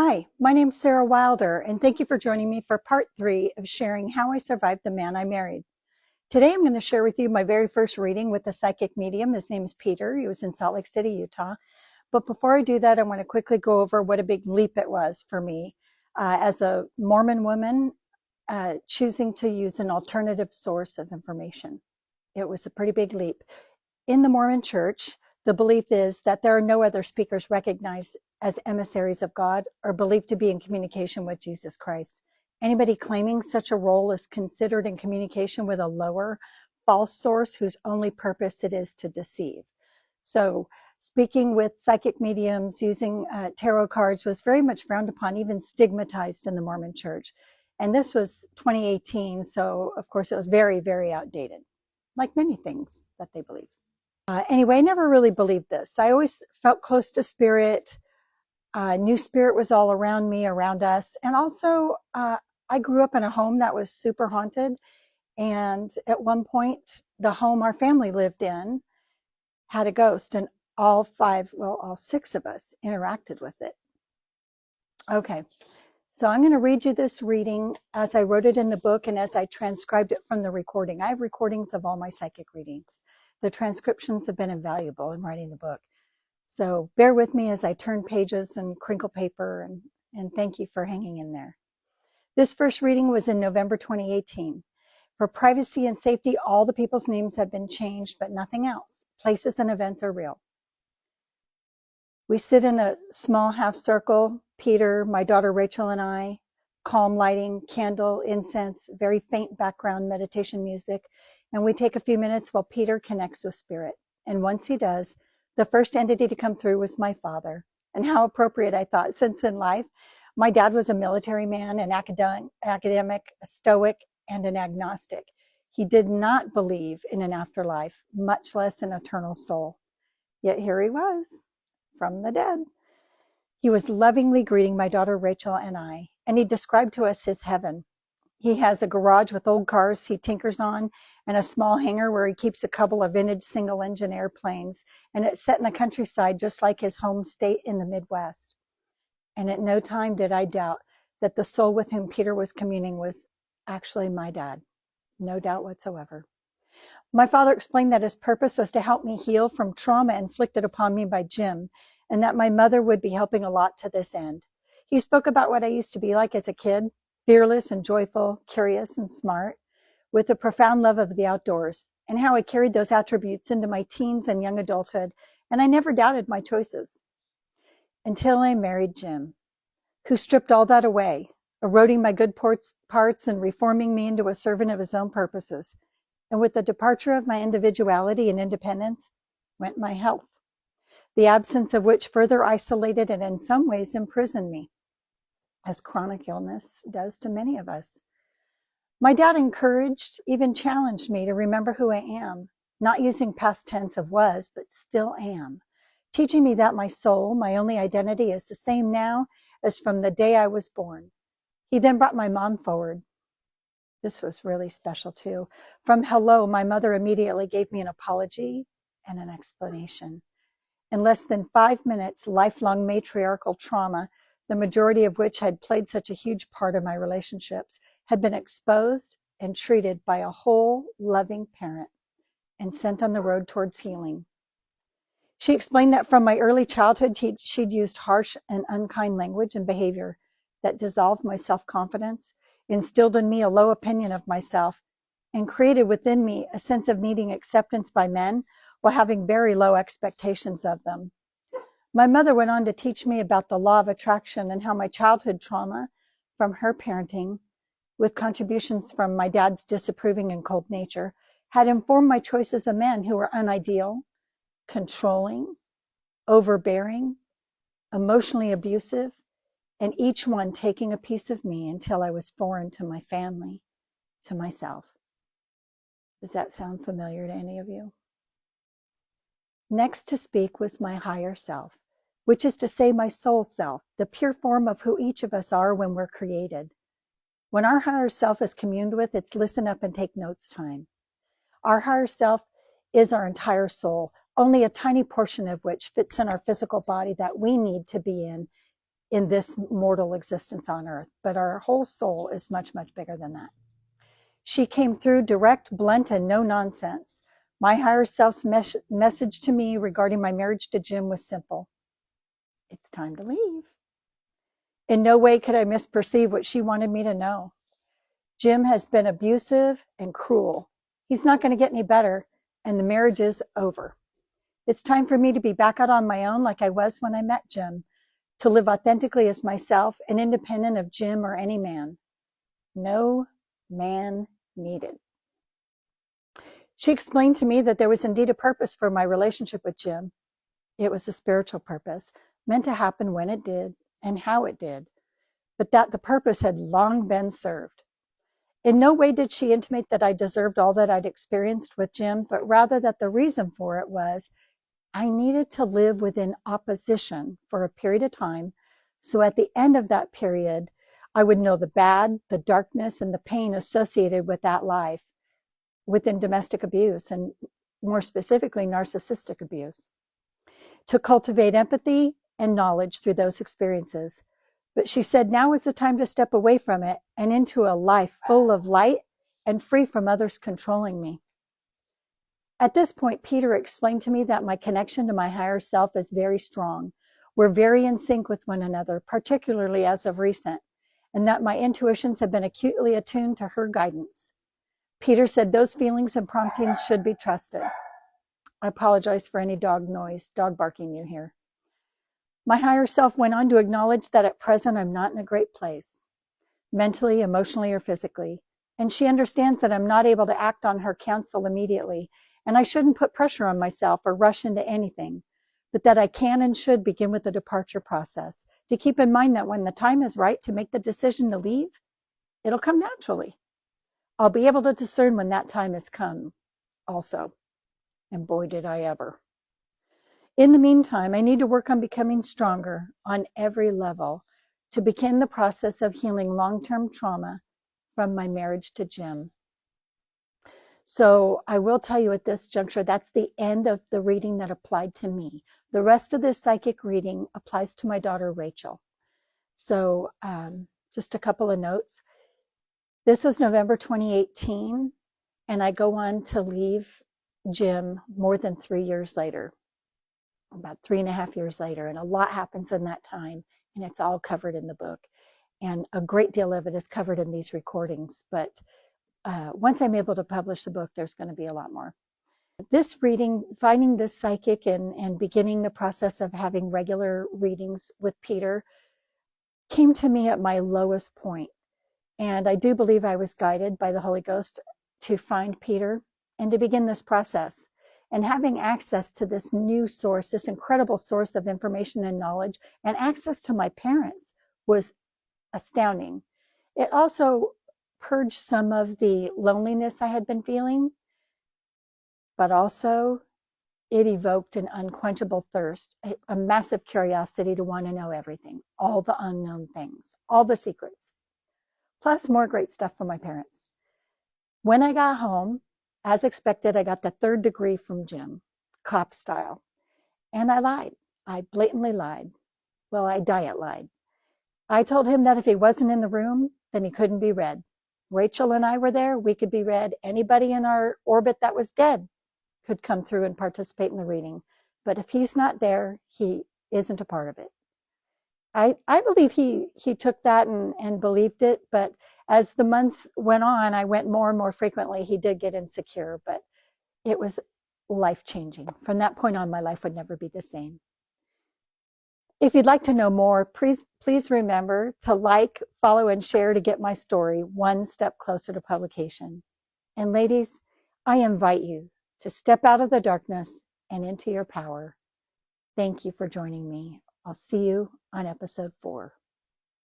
Hi, my name's Sarah Wilder, and thank you for joining me for part 3 of sharing how I survived the man I married. Today I'm going to share with you my very first reading with a psychic medium. His name is Peter. He was in Salt Lake City, Utah. But before I do that, I want to quickly go over what a big leap it was for me as a Mormon woman choosing to use an alternative source of information. It was a pretty big leap. In the Mormon Church, the belief is that there are no other speakers recognized as emissaries of God or believed to be in communication with Jesus Christ. Anybody claiming such a role is considered in communication with a lower, false source whose only purpose it is to deceive. So speaking with psychic mediums, using tarot cards was very much frowned upon, even stigmatized in the Mormon Church. And this was 2018, so of course it was very, very outdated, like many things that they believe. Anyway, I never really believed this. I always felt close to spirit. Knew spirit was all around me, around us. And also, I grew up in a home that was super haunted. And at one point, the home our family lived in had a ghost, and all 6 of us interacted with it. Okay, so I'm going to read you this reading as I wrote it in the book and as I transcribed it from the recording. I have recordings of all my psychic readings. The transcriptions have been invaluable in writing the book. So bear with me as I turn pages and crinkle paper, and thank you for hanging in there. This first reading was in November 2018. For privacy and safety, all the people's names have been changed, but nothing else. Places and events are real. We sit in a small half circle, Peter, my daughter Rachel, and I. Calm lighting, candle, incense, very faint background meditation music, and we take a few minutes while Peter connects with spirit. And once he does, the first entity to come through was my father. And how appropriate, I thought, since in life, my dad was a military man, an academic, a stoic, and an agnostic. He did not believe in an afterlife, much less an eternal soul. Yet here he was, from the dead. He was lovingly greeting my daughter Rachel and I, and he described to us his heaven. He has a garage with old cars he tinkers on and a small hangar where he keeps a couple of vintage single-engine airplanes, and it's set in the countryside just like his home state in the Midwest. And at no time did I doubt that the soul with whom Peter was communing was actually my dad. No doubt whatsoever. My father explained that his purpose was to help me heal from trauma inflicted upon me by Jim, and that my mother would be helping a lot to this end. He spoke about what I used to be like as a kid, fearless and joyful, curious and smart, with a profound love of the outdoors, and how I carried those attributes into my teens and young adulthood, and I never doubted my choices. Until I married Jim, who stripped all that away, eroding my good parts and reforming me into a servant of his own purposes. And with the departure of my individuality and independence went my health, the absence of which further isolated and in some ways imprisoned me, as chronic illness does to many of us. My dad encouraged, even challenged me to remember who I am, not using past tense of was, but still am, teaching me that my soul, my only identity, is the same now as from the day I was born. He then brought my mom forward. This was really special too. From hello, my mother immediately gave me an apology and an explanation. In less than 5 minutes, lifelong matriarchal trauma, the majority of which had played such a huge part of my relationships, had been exposed and treated by a whole, loving parent and sent on the road towards healing. She explained that from my early childhood, she'd used harsh and unkind language and behavior that dissolved my self-confidence, instilled in me a low opinion of myself, and created within me a sense of needing acceptance by men while having very low expectations of them. My mother went on to teach me about the law of attraction and how my childhood trauma from her parenting, with contributions from my dad's disapproving and cold nature, had informed my choices of men who were unideal, controlling, overbearing, emotionally abusive, and each one taking a piece of me until I was foreign to my family, to myself. Does that sound familiar to any of you? Next to speak was my higher self, which is to say my soul self, the pure form of who each of us are when we're created. When our higher self is communed with, it's listen up and take notes time. Our higher self is our entire soul, only a tiny portion of which fits in our physical body that we need to be in in this mortal existence on earth, but our whole soul is much, much bigger than that. She came through direct, blunt, and no nonsense. My higher self's message to me regarding my marriage to Jim was simple. It's time to leave. In no way could I misperceive what she wanted me to know. Jim has been abusive and cruel. He's not going to get any better, and the marriage is over. It's time for me to be back out on my own like I was when I met Jim, to live authentically as myself and independent of Jim or any man. No man needed. She explained to me that there was indeed a purpose for my relationship with Jim. It was a spiritual purpose, meant to happen when it did and how it did, but that the purpose had long been served. In no way did she intimate that I deserved all that I'd experienced with Jim, but rather that the reason for it was I needed to live within opposition for a period of time, so at the end of that period, I would know the bad, the darkness, and the pain associated with that life within domestic abuse, and more specifically, narcissistic abuse. To cultivate empathy and knowledge through those experiences. But she said now is the time to step away from it and into a life full of light and free from others controlling me. At this point, Peter explained to me that my connection to my higher self is very strong. We're very in sync with one another, particularly as of recent, and that my intuitions have been acutely attuned to her guidance. Peter said those feelings and promptings should be trusted. I apologize for any dog noise, dog barking you hear. My higher self went on to acknowledge that at present I'm not in a great place, mentally, emotionally, or physically, and she understands that I'm not able to act on her counsel immediately, and I shouldn't put pressure on myself or rush into anything, but that I can and should begin with the departure process, to keep in mind that when the time is right to make the decision to leave, it'll come naturally. I'll be able to discern when that time has come also, and boy did I ever. In the meantime, I need to work on becoming stronger on every level to begin the process of healing long-term trauma from my marriage to Jim. So I will tell you at this juncture, that's the end of the reading that applied to me. The rest of this psychic reading applies to my daughter, Rachel. So just a couple of notes. This was November 2018, and I go on to leave Jim more than 3 years later, about 3.5 years later, and a lot happens in that time, and it's all covered in the book. And a great deal of it is covered in these recordings, but once I'm able to publish the book, there's going to be a lot more. This reading, finding this psychic and beginning the process of having regular readings with Peter came to me at my lowest point. And I do believe I was guided by the Holy Ghost to find Peter and to begin this process. And having access to this new source, this incredible source of information and knowledge, and access to my parents was astounding. It also purged some of the loneliness I had been feeling, but also it evoked an unquenchable thirst, a massive curiosity to want to know everything, all the unknown things, all the secrets, plus more great stuff from my parents. When I got home, as expected, I got the 3rd degree from Jim, cop style. And I lied. I blatantly lied. Well, I diet lied. I told him that if he wasn't in the room, then he couldn't be read. Rachel and I were there. We could be read. Anybody in our orbit that was dead could come through and participate in the reading. But if he's not there, he isn't a part of it. I believe he took that and believed it, but as the months went on, I went more and more frequently. He did get insecure, but it was life-changing. From that point on, my life would never be the same. If you'd like to know more, please remember to like, follow, and share to get my story one step closer to publication. And ladies, I invite you to step out of the darkness and into your power. Thank you for joining me. I'll see you on episode 4.